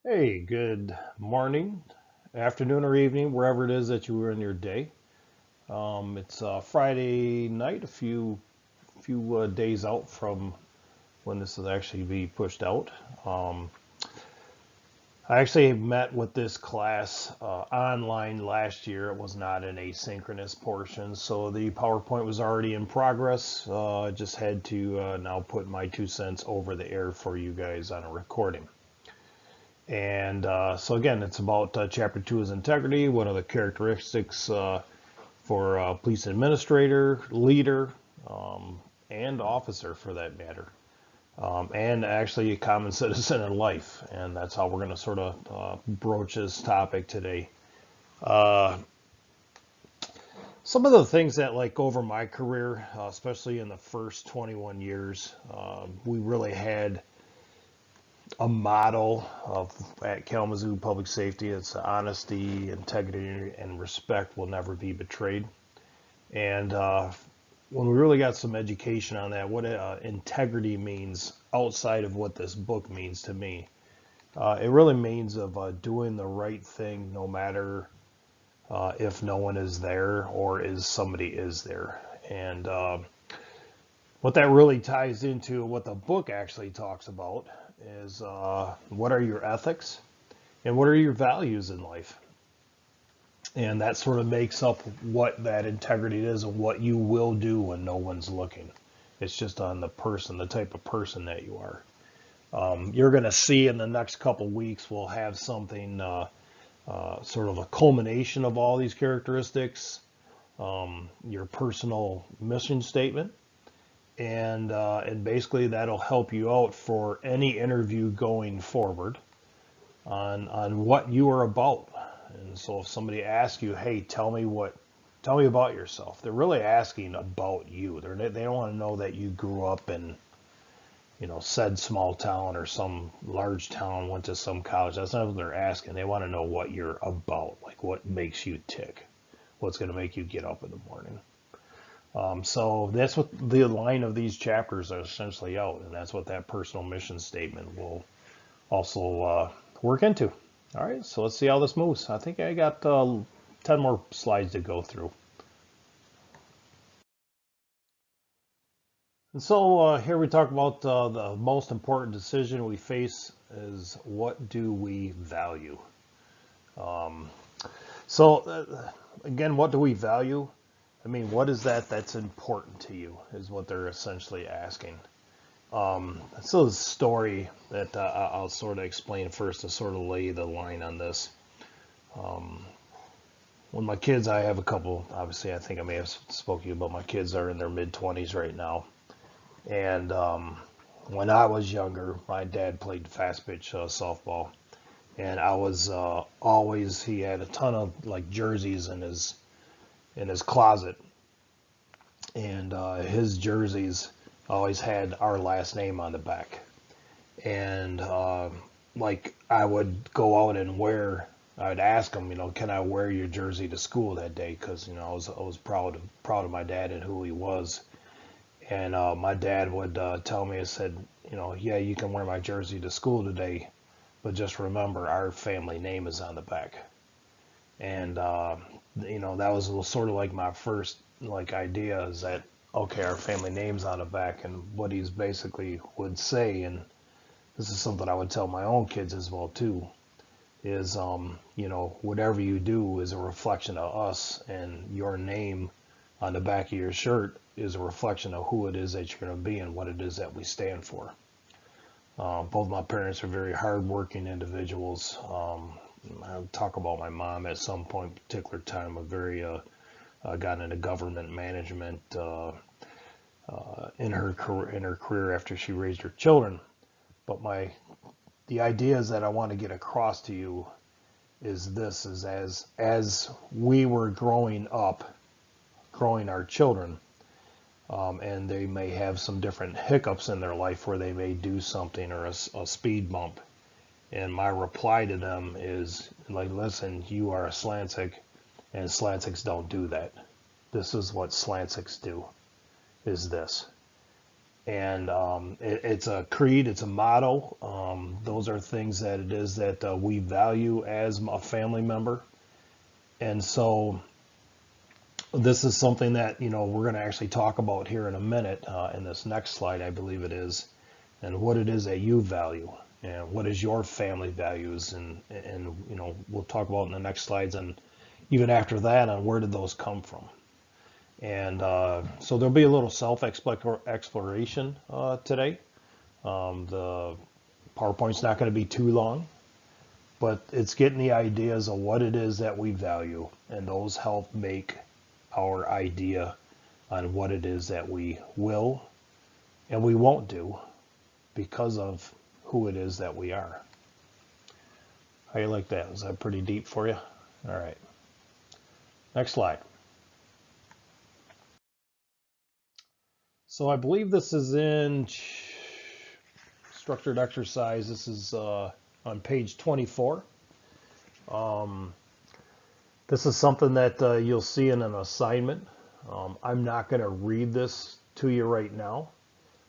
Hey, good morning, afternoon, or evening, wherever it is that you were in your day. It's Friday night, a few days out from when this will actually be pushed out. Um, I actually met with this class online last year. It was not an asynchronous portion, so the PowerPoint was already in progress. I just had to now put my 2 cents over the air for you guys on a recording. And so again, it's about chapter two is integrity. What are the characteristics for police administrator, leader, um, and officer for that matter, and actually a common citizen in life. And that's how we're going to sort of broach this topic today. Uh, some of the things that like over my career, especially in the first 21 years, we really had a model of at Kalamazoo Public Safety. It's honesty, integrity, and respect will never be betrayed. And when we really got some education on that, what integrity means outside of what this book means to me, it really means of doing the right thing no matter if no one is there or is somebody is there. And what that really ties into what the book actually talks about is what are your ethics and what are your values in life, and that sort of makes up what that integrity is and what you will do when no one's looking. It's just on the person, the type of person that you are. You're going to see in the next couple weeks we'll have something sort of a culmination of all these characteristics, your personal mission statement, and basically that'll help you out for any interview going forward on what you are about. And so if somebody asks you, "Hey, tell me about yourself," they're really asking about you. They don't want to know that you grew up in, said small town or some large town, went to some college. That's not what they're asking. They want to know what you're about, like what makes you tick, what's going to make you get up in the morning. So that's what the line of these chapters are essentially out, and that's what that personal mission statement will also work into. All right, so let's see how this moves. I think I got 10 more slides to go through. And so here we talk about the most important decision we face is what do we value? Um, so again, what do we value? I mean, what is that that's important to you is what they're essentially asking. So the story that I'll sort of explain first to sort of lay the line on this. Um, when my kids, I have a couple, obviously, I think I may have spoke to you about my kids are in their mid 20s right now. And when I was younger, my dad played fast pitch softball. And I was always, he had a ton of like jerseys in his closet. And his jerseys always had our last name on the back. And like I would go out and wear. I'd ask him, can I wear your jersey to school that day? Because I was proud of my dad and who he was. And my dad would tell me, I said, yeah, you can wear my jersey to school today, but just remember our family name is on the back. And that was sort of like my first like idea is that okay, our family name's on the back, and what he's basically would say, and this is something I would tell my own kids as well too, is whatever you do is a reflection of us, and your name on the back of your shirt is a reflection of who it is that you're going to be and what it is that we stand for. Both my parents are very hardworking individuals. I'll talk about my mom at some point, particular time. A very got into government management in her career after she raised her children. But the ideas that I want to get across to you is this: is as we were growing up, growing our children, and they may have some different hiccups in their life where they may do something or a speed bump. And my reply to them is like, listen, you are a Slantic, and Slantics don't do that. This is what Slantics do, is this. And it's a creed, it's a motto. Those are things that it is that we value as a family member. And so this is something that, we're going to actually talk about here in a minute in this next slide, I believe it is, and what it is that you value and what is your family values. And we'll talk about in the next slides, and even after that, on where did those come from. And so there'll be a little self-exploration today. The PowerPoint's not going to be too long, but it's getting the ideas of what it is that we value, and those help make our idea on what it is that we will and we won't do because of who it is that we are. How you like that? Is that pretty deep for you? All right. Next slide. So I believe this is in structured exercise. This is on page 24. This is something that you'll see in an assignment. I'm not going to read this to you right now,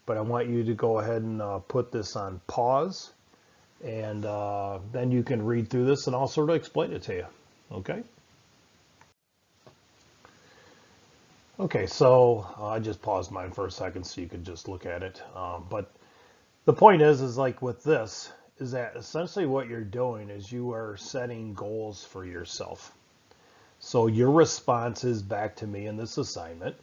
but I want you to go ahead and put this on pause, and then you can read through this and I'll sort of explain it to you. Okay? Okay, so I just paused mine for a second so you could just look at it. But the point is like with this, is that essentially what you're doing is you are setting goals for yourself. So your responses back to me in this assignment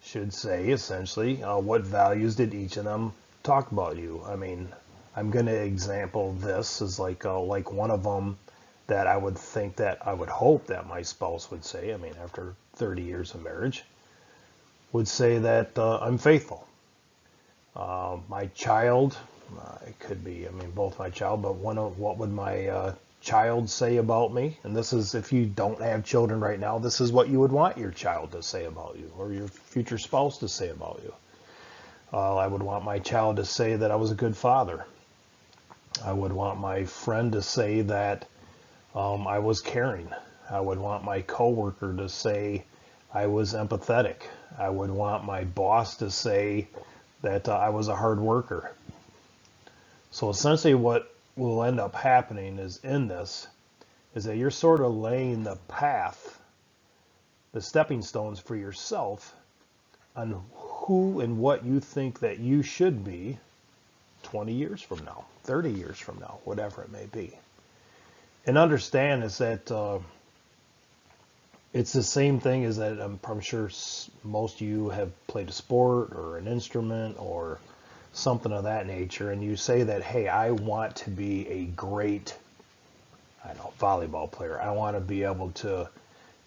should say essentially what values did each of them talk about you. I mean, I'm going to example this as like one of them that I would think that I would hope that my spouse would say, I mean, after 30 years of marriage, would say that I'm faithful. My child, it could be, I mean, both my child, but what would my child say about me? And this is, if you don't have children right now, this is what you would want your child to say about you, or your future spouse to say about you. I would want my child to say that I was a good father. I would want my friend to say that I was caring. I would want my coworker to say I was empathetic. I would want my boss to say that I was a hard worker. So essentially what will end up happening is in this is that you're sort of laying the path, the stepping stones for yourself on who and what you think that you should be 20 years from now, 30 years from now, whatever it may be. And understand is that it's the same thing as that I'm sure most of you have played a sport or an instrument or something of that nature, and you say that, hey, I want to be a great, volleyball player. I want to be able to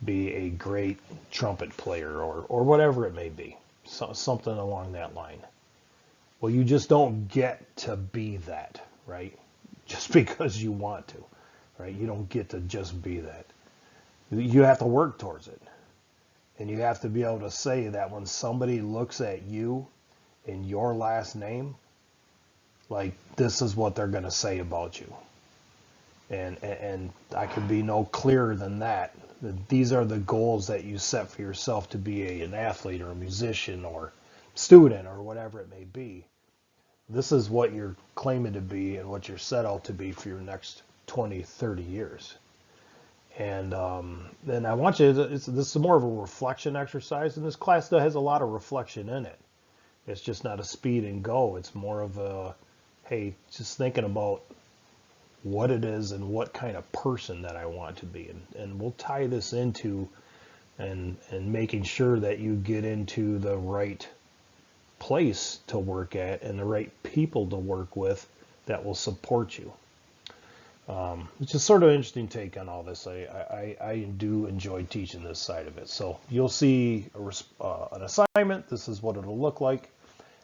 be a great trumpet player or whatever it may be, something along that line. Well, you just don't get to be that, right? Just because you want to, right? You don't get to just be that. You have to work towards it. And you have to be able to say that when somebody looks at you in your last name, like, this is what they're going to say about you. And I could be no clearer than that. These are the goals that you set for yourself to be an athlete or a musician or student or whatever it may be. This is what you're claiming to be and what you're set out to be for your next 20, 30 years. And then I want you to, this is more of a reflection exercise, and this class has a lot of reflection in it. It's just not a speed and go. It's more of a, hey, just thinking about what it is and what kind of person that I want to be. And we'll tie this into and making sure that you get into the right place to work at and the right people to work with that will support you. It's just sort of an interesting take on all this. I do enjoy teaching this side of it. So you'll see an assignment. This is what it'll look like.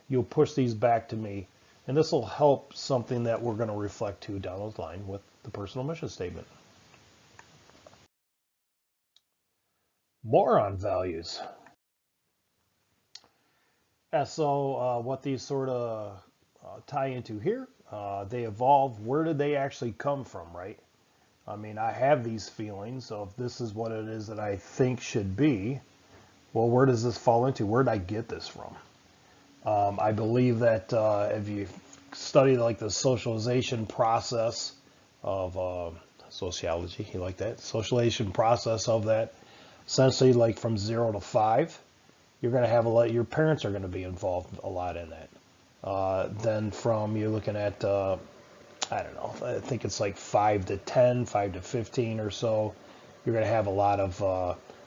You'll push these back to me, and this will help something that we're going to reflect to down the line with the personal mission statement. More on values. So what these sort of tie into here, they evolve. Where did they actually come from, right? I mean, I have these feelings of this is what it is that I think should be. Well, where does this fall into? Where did I get this from? I believe that if you study like the socialization process of sociology, you like that? Socialization process of that, essentially like from 0 to 5, you're going to have a lot, your parents are going to be involved a lot in that. Then from you're looking at, I don't know, I think it's like 5 to 10, 5 to 15 or so, you're going to have a lot of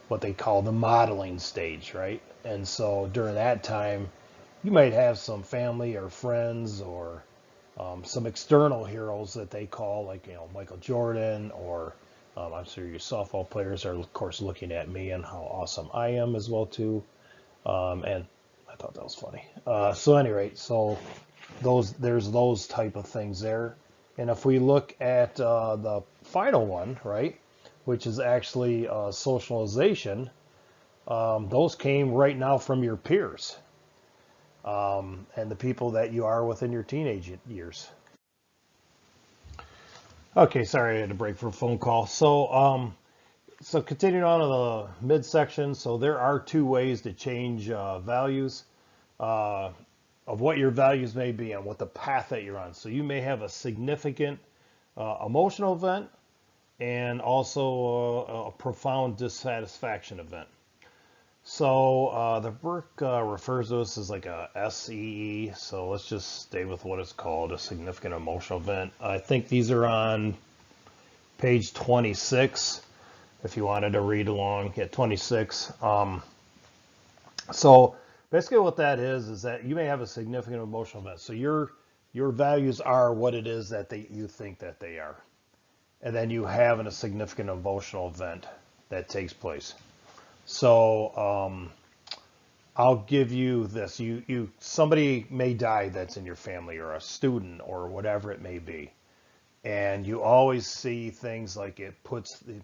what they call the modeling stage, right? And so during that time, you might have some family or friends or some external heroes that they call, like, Michael Jordan, or I'm sure your softball players are, of course, looking at me and how awesome I am as well too. And I thought that was funny. So, at any rate, so there's those type of things there. And if we look at the final one, right, which is actually socialization, those came right now from your peers, and the people that you are within your teenage years. Okay, sorry, I had to break for a phone call. So continuing on to the midsection, so there are two ways to change values uh, of what your values may be and what the path that you're on. So you may have a significant emotional event and also a profound dissatisfaction event. So the book refers to this as like a SEE. So let's just stay with what it's called, a significant emotional event. I think these are on page 26, if you wanted to read along at 26. So basically what that is that you may have a significant emotional event. So your values are what it is that you think that they are. And then you have a significant emotional event that takes place. So I'll give you this. Somebody may die that's in your family, or a student, or whatever it may be. And you always see things like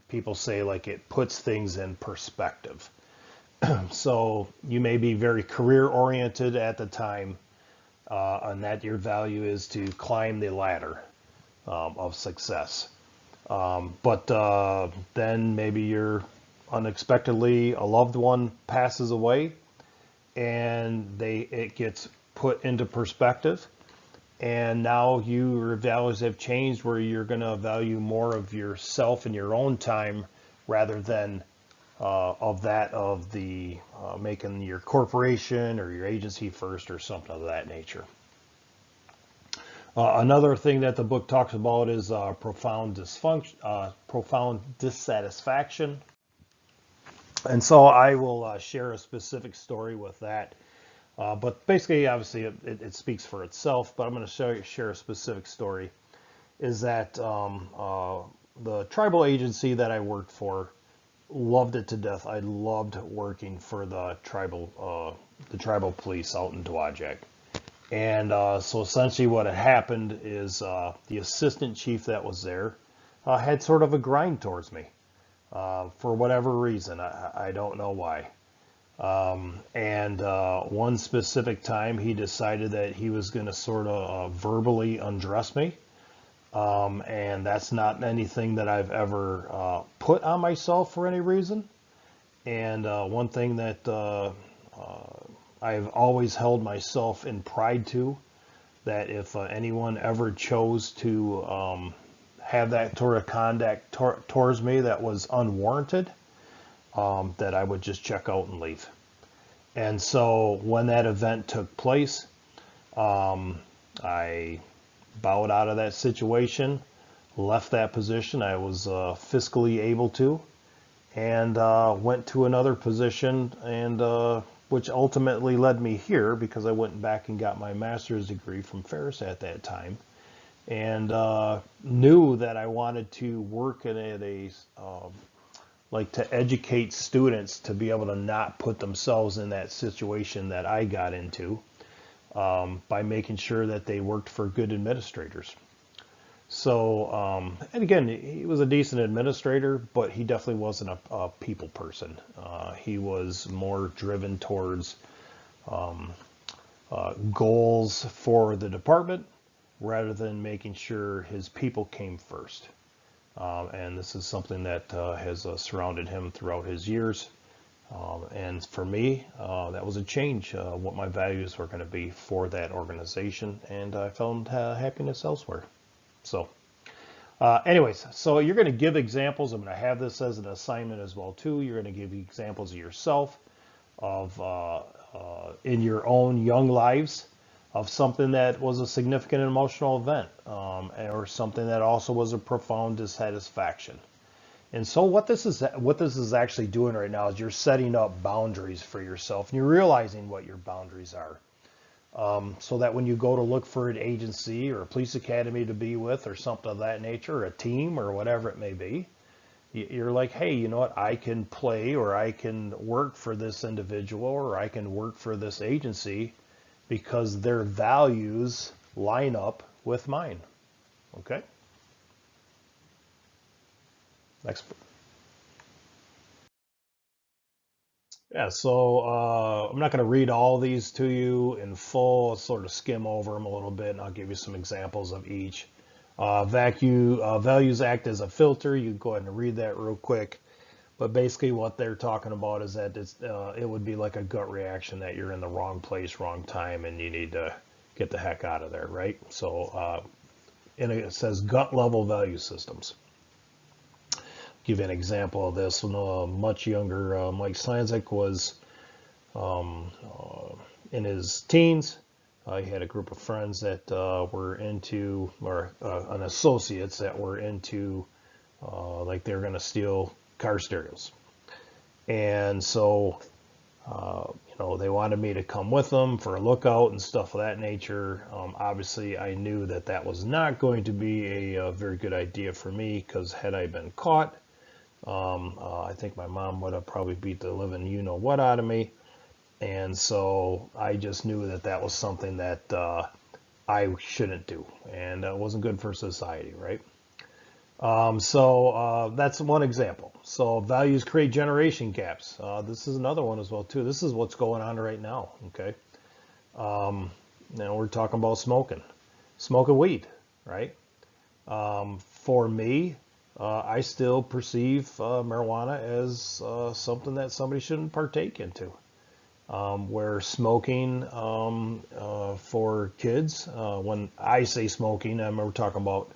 people say like it puts things in perspective. So you may be very career oriented at the time, and that your value is to climb the ladder of success. But then maybe unexpectedly a loved one passes away, and it gets put into perspective, and now your values have changed, where you're going to value more of yourself and your own time rather than of the making your corporation or your agency first or something of that nature. Another thing that the book talks about is profound dissatisfaction. And so I will share a specific story with that. But basically, obviously, it speaks for itself. But I'm going to share a specific story. Is that the tribal agency that I worked for, loved it to death. I loved working for the tribal police out in Dowagiac. And so essentially what had happened is the assistant chief that was there had sort of a grind towards me for whatever reason. I don't know why. And one specific time he decided that he was going to sort of verbally undress me. And that's not anything that I've ever put on myself for any reason. And one thing that I've always held myself in pride to, that if anyone ever chose to have that sort of conduct towards me that was unwarranted, that I would just check out and leave. And so when that event took place, I bowed out of that situation, left that position. I was fiscally able to, and went to another position, and which ultimately led me here, because I went back and got my master's degree from Ferris at that time, and knew that I wanted to work at like to educate students to be able to not put themselves in that situation that I got into, by making sure that they worked for good administrators. So, and again, he was a decent administrator, but he definitely wasn't a people person. He was more driven towards goals for the department rather than making sure his people came first. And this is something that has surrounded him throughout his years. And for me, that was a change, what my values were going to be for that organization, and I found happiness elsewhere. So, anyways, so you're going to give examples. I'm going to have this as an assignment as well too. You're going to give examples of yourself, of in your own young lives, of something that was a significant emotional event, or something that also was a profound dissatisfaction. And so what this is actually doing right now is you're setting up boundaries for yourself, and you're realizing what your boundaries are. So that when you go to look for an agency or a police academy to be with or something of that nature, or a team or whatever it may be, you're like, hey, you know what? I can play, or I can work for this individual, or I can work for this agency because their values line up with mine. Okay? Next. Yeah, so I'm not going to read all these to you in full. I'll sort of skim over them a little bit, and I'll give you some examples of each. Values act as a filter. You can go ahead and read that real quick. But basically, what they're talking about is that it would be like a gut reaction that you're in the wrong place, wrong time, and you need to get the heck out of there, right? So, and it says gut level value systems. Give you an example of this. When much younger Mike Slanzik was in his teens, he had a group of friends that were into, or an associates that were into, like they were going to steal car stereos. And so, they wanted me to come with them for a lookout and stuff of that nature. Obviously, I knew that that was not going to be a very good idea for me, because had I been caught, I think my mom would have probably beat the living you-know-what out of me. And so I just knew that that was something that I shouldn't do, and it wasn't good for society, right? So that's one example. So values create generation gaps. This is another one as well too. This is what's going on right now. Okay. Now we're talking about smoking weed, right? For me, I still perceive marijuana as something that somebody shouldn't partake into. Where smoking for kids, when I say smoking, we're talking about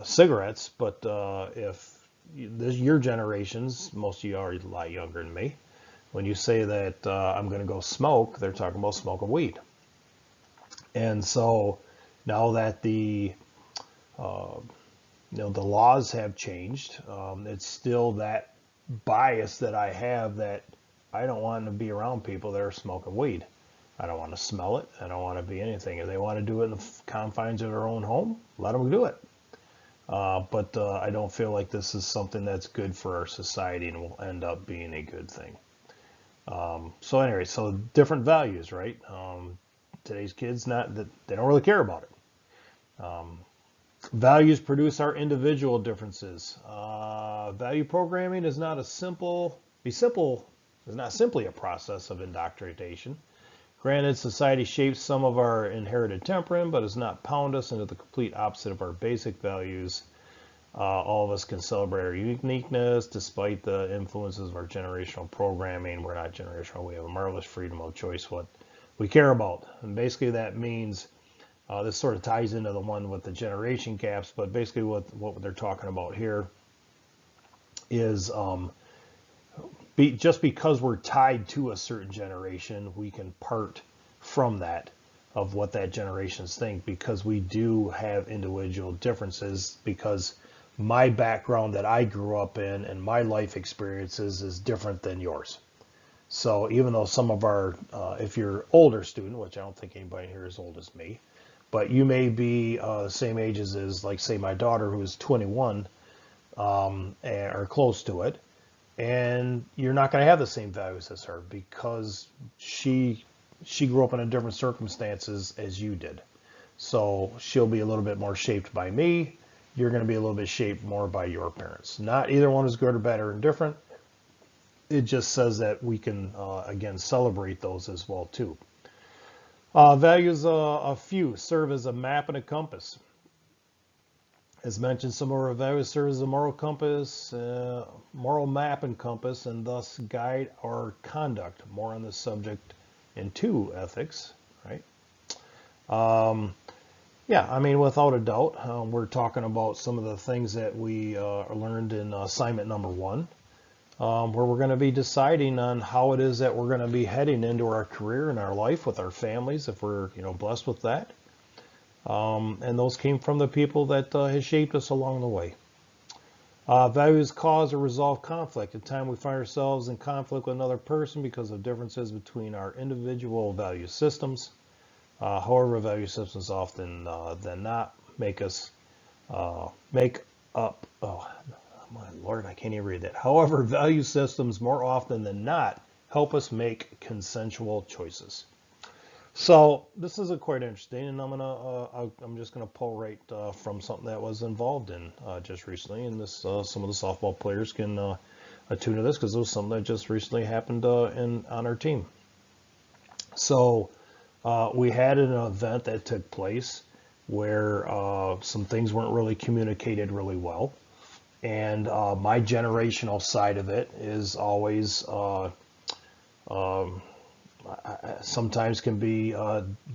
cigarettes, but if your generations, most of you are a lot younger than me, when you say that I'm going to go smoke, they're talking about smoking weed. And so now that uh, the laws have changed, it's still that bias that I have, that I don't want to be around people that are smoking weed. I don't want to smell it. I don't want to be anything. If they want to do it in the confines of their own home, let them do it. But I don't feel like this is something that's good for our society and will end up being a good thing. So anyway, so different values, right? Today's kids, not that they don't really care about it. Values produce our individual differences. Value programming is not is not simply a process of indoctrination. Granted, society shapes some of our inherited temperament, but does not pound us into the complete opposite of our basic values. All of us can celebrate our uniqueness despite the influences of our generational programming. We're not generational. We have a marvelous freedom of choice what we care about. And basically that means, this sort of ties into the one with the generation gaps, but basically what they're talking about here is just because we're tied to a certain generation, we can part from that, of what that generations think, because we do have individual differences, because my background that I grew up in and my life experiences is different than yours. So even though some of our, if you're older student, which I don't think anybody here is old as me, but you may be the same age as like say my daughter, who is 21, or close to it, and you're not going to have the same values as her, because she grew up in a different circumstances as you did. So she'll be a little bit more shaped by me. You're going to be a little bit shaped more by your parents. Not either one is good or bad or indifferent. It just says that we can, again, celebrate those as well too. Values, a few, serve as a map and a compass. As mentioned, some of our values serve as a moral compass, moral map and compass, and thus guide our conduct. More on this subject in 2 ethics, right? Yeah, I mean, without a doubt, we're talking about some of the things that we learned in assignment number 1, where we're going to be deciding on how it is that we're going to be heading into our career and our life with our families, if we're, blessed with that. And those came from the people that has shaped us along the way. Values cause or resolve conflict. At the time we find ourselves in conflict with another person because of differences between our individual value systems. However, value systems often than not make up, oh my Lord, I can't even read that. However, value systems more often than not help us make consensual choices. So this is quite interesting, and I'm just gonna pull right from something that was involved in just recently, and this some of the softball players can attune to this because it was something that just recently happened on our team. So we had an event that took place where some things weren't really communicated really well, and my generational side of it is always sometimes can be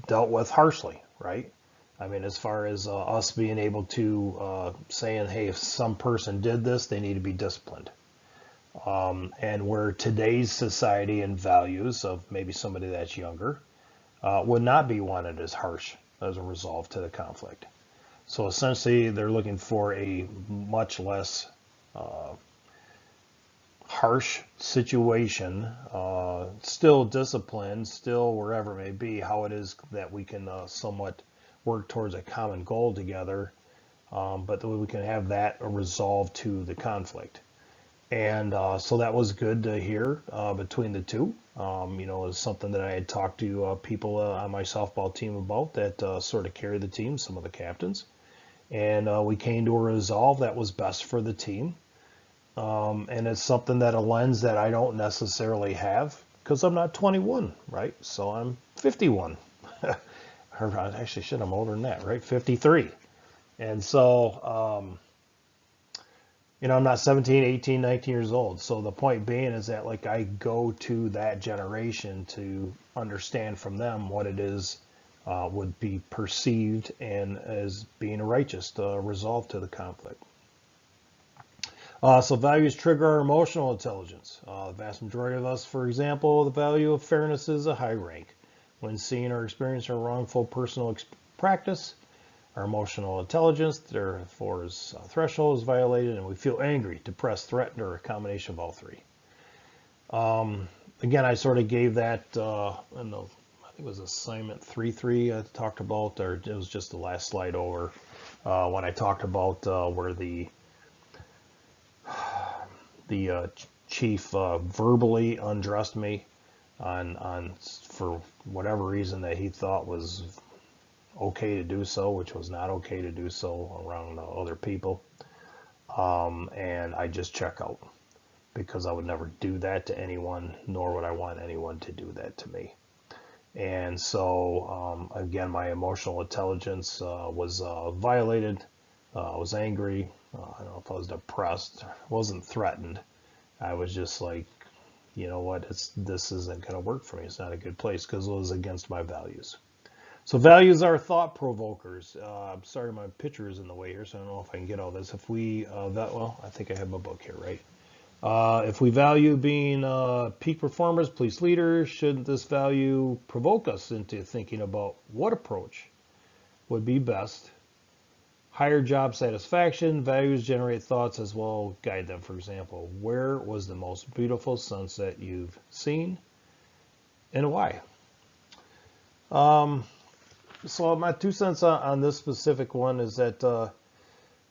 dealt with harshly, right? I mean, as far as us being able to saying, hey, if some person did this, they need to be disciplined. And where today's society and values of maybe somebody that's younger would not be wanted as harsh as a resolve to the conflict. So essentially, they're looking for a much less harsh situation, still disciplined, still wherever it may be, how it is that we can somewhat work towards a common goal together, but that we can have that resolve to the conflict. And so that was good to hear between the two. It was something that I had talked to people on my softball team about that sort of carry the team, some of the captains. And we came to a resolve that was best for the team. And it's something that a lens that I don't necessarily have because I'm not 21, right? So I'm 51. Or actually, shit, I'm older than that, right? 53. And so, I'm not 17, 18, 19 years old. So the point being is that like I go to that generation to understand from them what it is would be perceived and as being a righteous resolve to the conflict. So values trigger our emotional intelligence. The vast majority of us, for example, the value of fairness is a high rank. When seeing or experiencing a wrongful personal practice, our emotional intelligence, therefore, threshold is violated, and we feel angry, depressed, threatened, or a combination of all 3. Again, I sort of gave that in the, I think it was assignment 3.3 I talked about, or it was just the last slide over when I talked about where the chief verbally undressed me on for whatever reason that he thought was okay to do so, which was not okay to do so around other people. And I just check out because I would never do that to anyone, nor would I want anyone to do that to me. And so, again, my emotional intelligence was violated. I was angry. I don't know if I was depressed. I wasn't threatened. I was just like, you know what, this isn't going to work for me. It's not a good place because it was against my values. So values are thought provokers. I'm sorry, my picture is in the way here, so I don't know if I can get all this. If we, I think I have my book here, right? If we value being peak performers, police leaders, shouldn't this value provoke us into thinking about what approach would be best? Higher job satisfaction, values generate thoughts as well, guide them. For example, where was the most beautiful sunset you've seen and why? So my 2 cents on this specific one is that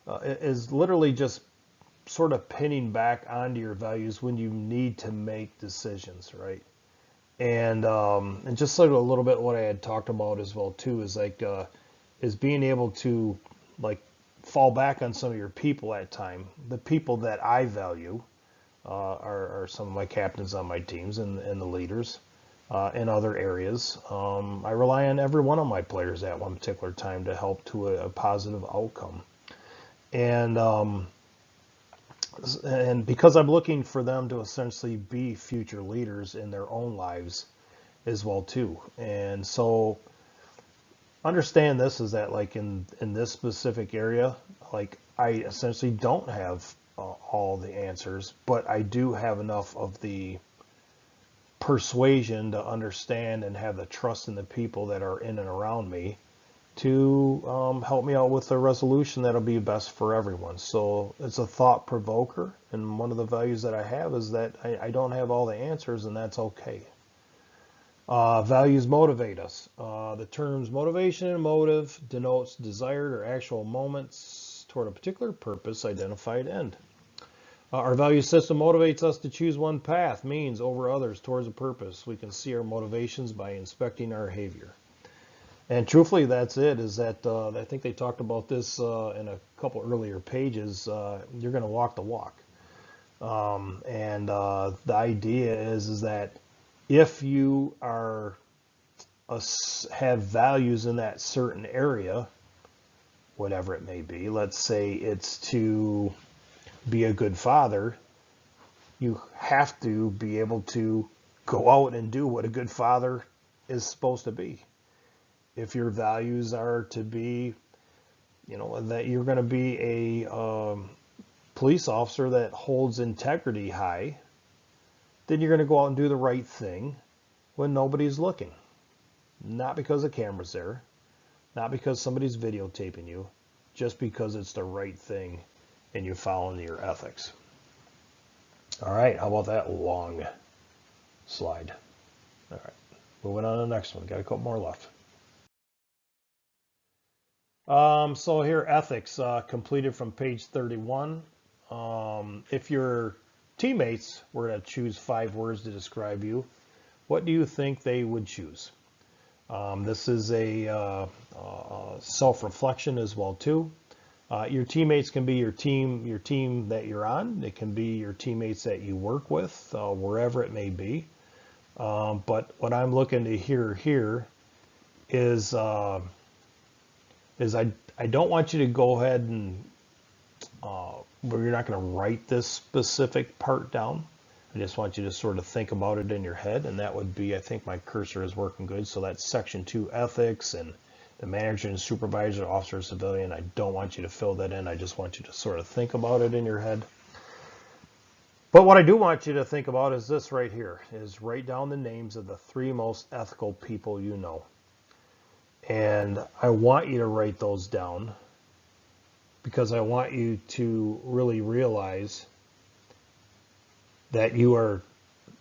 it is literally just sort of pinning back onto your values when you need to make decisions, right? And just sort of a little bit what I had talked about as well too is like is being able to like fall back on some of your people at time. The people that I value are some of my captains on my teams and the leaders in other areas. I rely on every one of my players at one particular time to help to a positive outcome. And and because I'm looking for them to essentially be future leaders in their own lives as well too. And so understand this is that like in this specific area, like I essentially don't have all the answers, but I do have enough of the persuasion to understand and have the trust in the people that are in and around me to help me out with a resolution that'll be best for everyone. So it's a thought provoker, and one of the values that I have is that I don't have all the answers, and that's okay. Values motivate us. The terms motivation and motive denotes desired or actual moments toward a particular purpose, identified end. Our value system motivates us to choose one path, means over others towards a purpose. We can see our motivations by inspecting our behavior. And truthfully, that's it. Is that I think they talked about this in a couple earlier pages. You're going to walk the walk, and the idea is that if you are have values in that certain area, whatever it may be, let's say it's to be a good father, you have to be able to go out and do what a good father is supposed to be. If your values are to be, that you're going to be a police officer that holds integrity high, then you're going to go out and do the right thing when nobody's looking. Not because a camera's there, not because somebody's videotaping you, just because it's the right thing and you're following your ethics. All right, how about that long slide? All right, moving on to the next one. Got a couple more left. So here, ethics, completed from page 31. If your teammates were to choose 5 words to describe you, what do you think they would choose? This is a self-reflection as well too. Your teammates can be your team that you're on. It can be your teammates that you work with, wherever it may be. But what I'm looking to hear here is I don't want you to go ahead and where you're not going to write this specific part down. I just want you to sort of think about it in your head, and that would be, I think my cursor is working good. So that's section 2, ethics, and the manager and supervisor, officer, civilian. I don't want you to fill that in. I just want you to sort of think about it in your head. But what I do want you to think about is this right here, is write down the names of the 3 most ethical people you know. And I want you to write those down because I want you to really realize that you are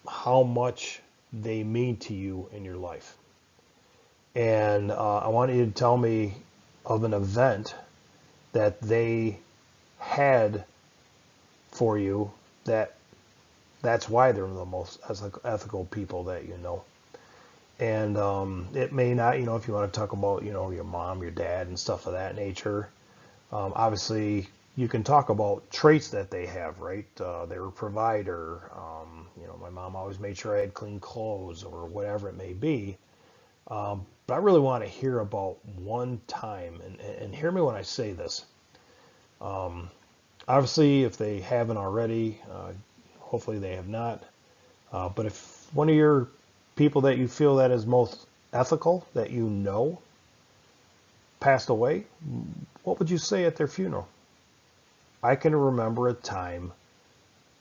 how much they mean to you in your life. And I want you to tell me of an event that they had for you that's why they're the most ethical people that you know. And it may not, if you want to talk about, your mom, your dad, and stuff of that nature, obviously you can talk about traits that they have, right? They were a provider. My mom always made sure I had clean clothes or whatever it may be. But I really want to hear about one time, and hear me when I say this. Obviously, if they haven't already, hopefully they have not. But if one of your people that you feel that is most ethical, that you know, passed away, what would you say at their funeral? I can remember a time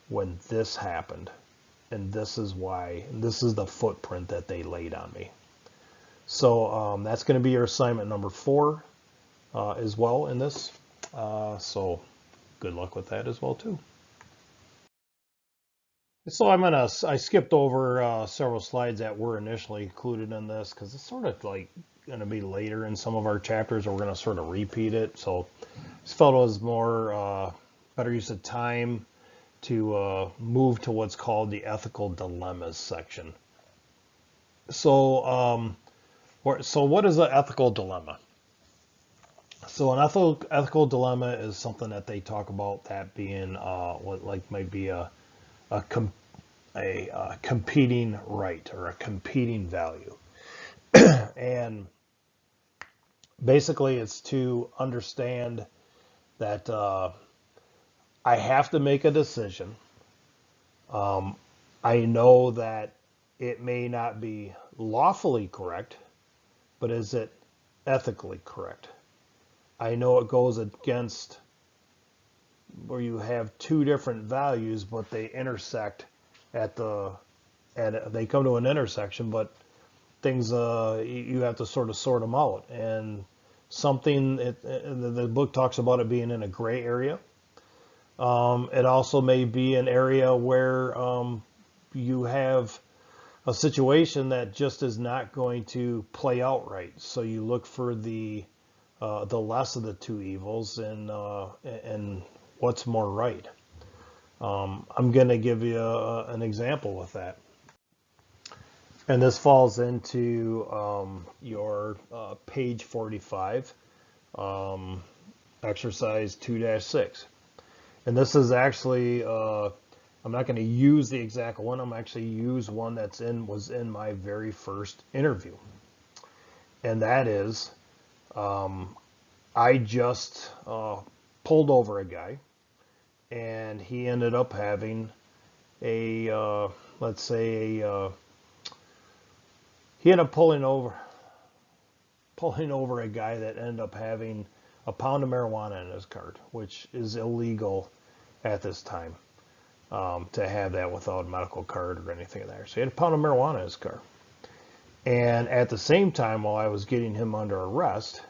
when this happened, and this is why, and this is the footprint that they laid on me. So that's going to be your assignment number 4 as well in this. So good luck with that as well too. So I skipped over several slides that were initially included in this because it's sort of like going to be later in some of our chapters, or we're going to sort of repeat it. So this felt it was more better use of time to move to what's called the ethical dilemmas section. So what is an ethical dilemma? So an ethical dilemma is something that they talk about, that being what like might be a competing right or a competing value. And basically it's to understand that I have to make a decision. Um, I know that it may not be lawfully correct, but is it ethically correct? I know it goes against where you have two different values, but they intersect at the at they come to an intersection, but things you have to sort of sort them out. And something the book talks about it being in a gray area. It also may be an area where you have a situation that just is not going to play out right. So you look for the less of the two evils and what's more right. I'm going to give you an example with that. And this falls into your page 45, exercise 2-6. And this is actually, I'm not going to use the exact one. I'm actually use one was in my very first interview. And that is, I just pulled over a guy, and he ended up having let's say he ended up pulling over a guy that ended up having a pound of marijuana in his cart, which is illegal at this time, to have that without a medical card or anything like that. So he had a pound of marijuana in his car. And at the same time, while I was getting him under arrest,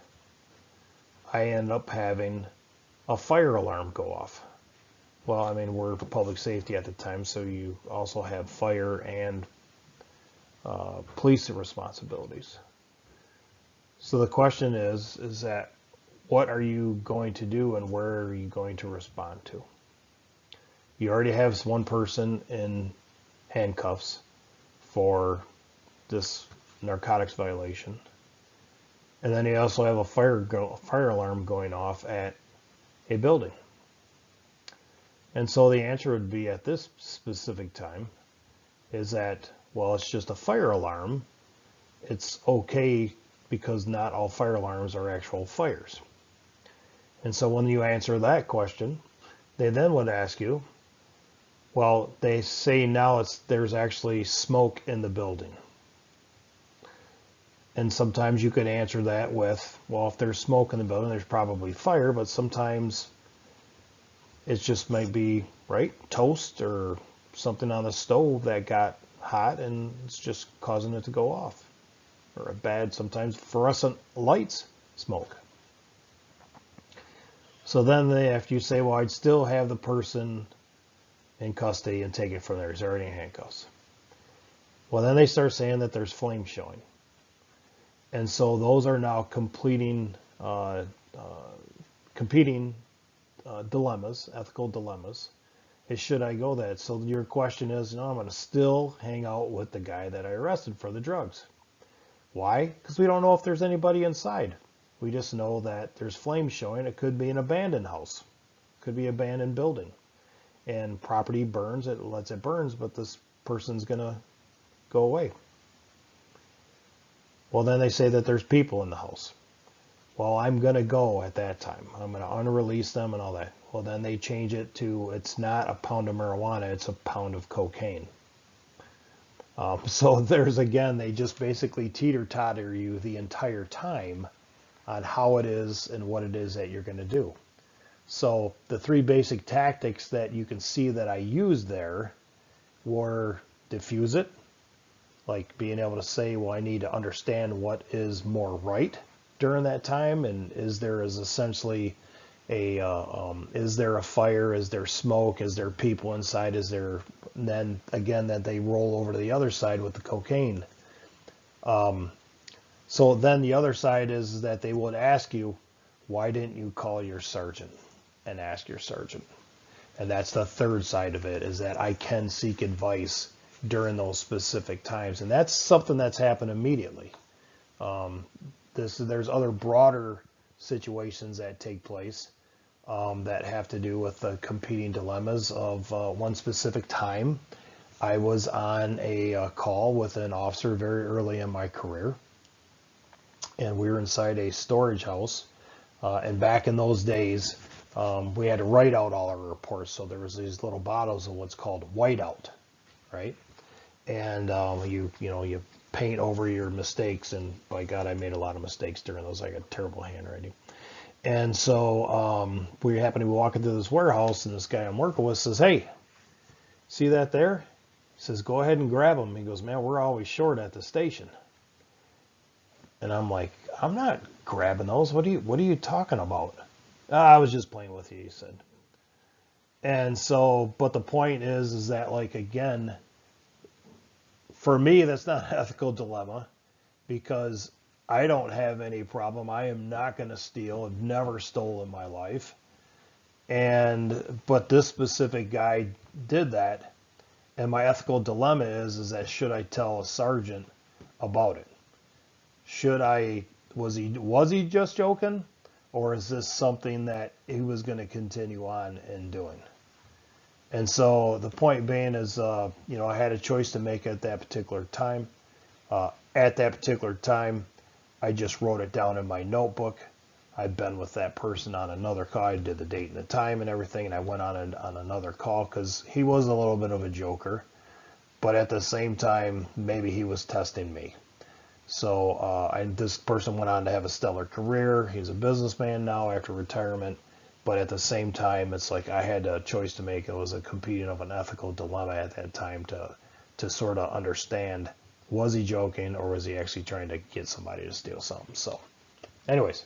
I ended up having a fire alarm go off. Well, I mean, we're public safety at the time, so you also have fire and police responsibilities. So the question is that what are you going to do and where are you going to respond to? You already have one person in handcuffs for this narcotics violation. And then you also have a fire alarm going off at a building. And so the answer would be at this specific time is that, well, it's just a fire alarm. It's okay because not all fire alarms are actual fires. And so when you answer that question, they then would ask you, well, they say now there's actually smoke in the building. And sometimes you could answer that with, well, if there's smoke in the building, there's probably fire, but sometimes it just might be, right, toast or something on the stove that got hot and it's just causing it to go off. Or a bad, sometimes fluorescent lights smoke. So then after you say, well, I'd still have the person in custody and take it from there. He's already in handcuffs. Well, then they start saying that there's flames showing. And so those are now competing dilemmas, ethical dilemmas. Should I go that? So your question is, no, I'm going to still hang out with the guy that I arrested for the drugs. Why? Because we don't know if there's anybody inside. We just know that there's flames showing. It could be an abandoned house. It could be an abandoned building. And property burns, it lets it burns, but this person's going to go away. Well, then they say that there's people in the house. Well, I'm going to go at that time. I'm going to unrelease them and all that. Well, then they change it to it's not a pound of marijuana, it's a pound of cocaine. So there's, again, they just basically teeter-totter you the entire time on how it is and what it is that you're going to do. So the three basic tactics that you can see that I used there were diffuse it, like being able to say, well, I need to understand what is more right during that time, and is there essentially is there a fire, is there smoke, is there people inside, is there, and then again that they roll over to the other side with the cocaine. So then the other side is that they would ask you, why didn't you call your sergeant and ask your sergeant? And that's the third side of it, is that I can seek advice during those specific times. And that's something that's happened immediately. There's other broader situations that take place that have to do with the competing dilemmas of one specific time. I was on a call with an officer very early in my career, and we were inside a storage house. And back in those days, we had to write out all our reports. So there was these little bottles of what's called whiteout, right? And you paint over your mistakes. And by God, I made a lot of mistakes during those. I got terrible handwriting. And so we happened to be walking through this warehouse, and this guy I'm working with says, "Hey, see that there?" He says, "Go ahead and grab them." He goes, "Man, we're always short at the station." And I'm like, "I'm not grabbing those. What are you talking about?" "Ah, I was just playing with you," he said. And so, but the point is that, like, again, for me, that's not an ethical dilemma, because I don't have any problem. I am not going to steal. I've never stolen in my life. But this specific guy did that. And my ethical dilemma is that should I tell a sergeant about it? Was he just joking? Or is this something that he was going to continue on in doing? And so the point being is, I had a choice to make at that particular time. At that particular time, I just wrote it down in my notebook. I'd been with that person on another call. I did the date and the time and everything, and I went on another call because he was a little bit of a joker. But at the same time, maybe he was testing me. So this person went on to have a stellar career. He's a businessman now after retirement. But at the same time, it's like I had a choice to make. It was a competing of an ethical dilemma at that time to sort of understand, was he joking or was he actually trying to get somebody to steal something? So anyways,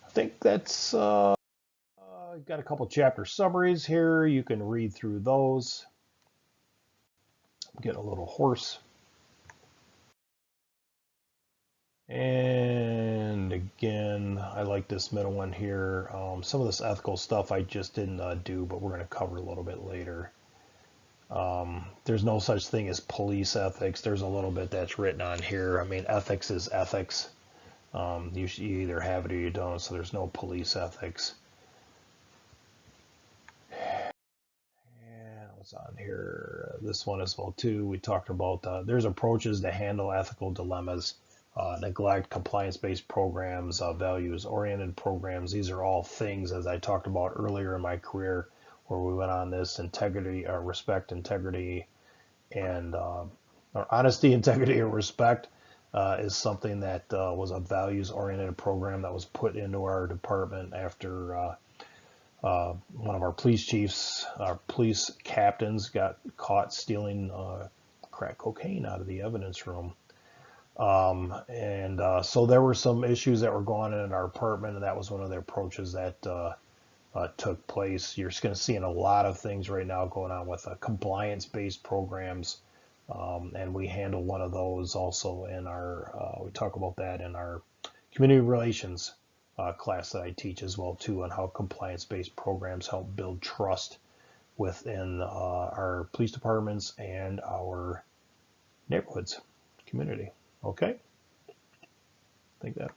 I think that's got a couple chapter summaries here. You can read through those. I'm getting a little hoarse. And again, I like this middle one here. Some of this ethical stuff I just didn't do, but we're going to cover a little bit later. There's no such thing as police ethics. There's a little bit that's written on here. I mean, ethics is ethics. You either have it or you don't, so there's no police ethics. And what's on here? This one as well too. We talked about there's approaches to handle ethical dilemmas. Neglect, compliance-based programs, values-oriented programs. These are all things, as I talked about earlier in my career, where we went on this integrity, respect, integrity, and or honesty, integrity, and respect is something that was a values-oriented program that was put into our department after one of our police chiefs, our police captains, got caught stealing crack cocaine out of the evidence room. So there were some issues that were going on in our department, and that was one of the approaches that took place. You're just going to see in a lot of things right now going on with compliance-based programs, and we handle one of those also in our, we talk about that in our community relations class that I teach as well too, on how compliance-based programs help build trust within our police departments and our neighborhoods, community. Okay, I think that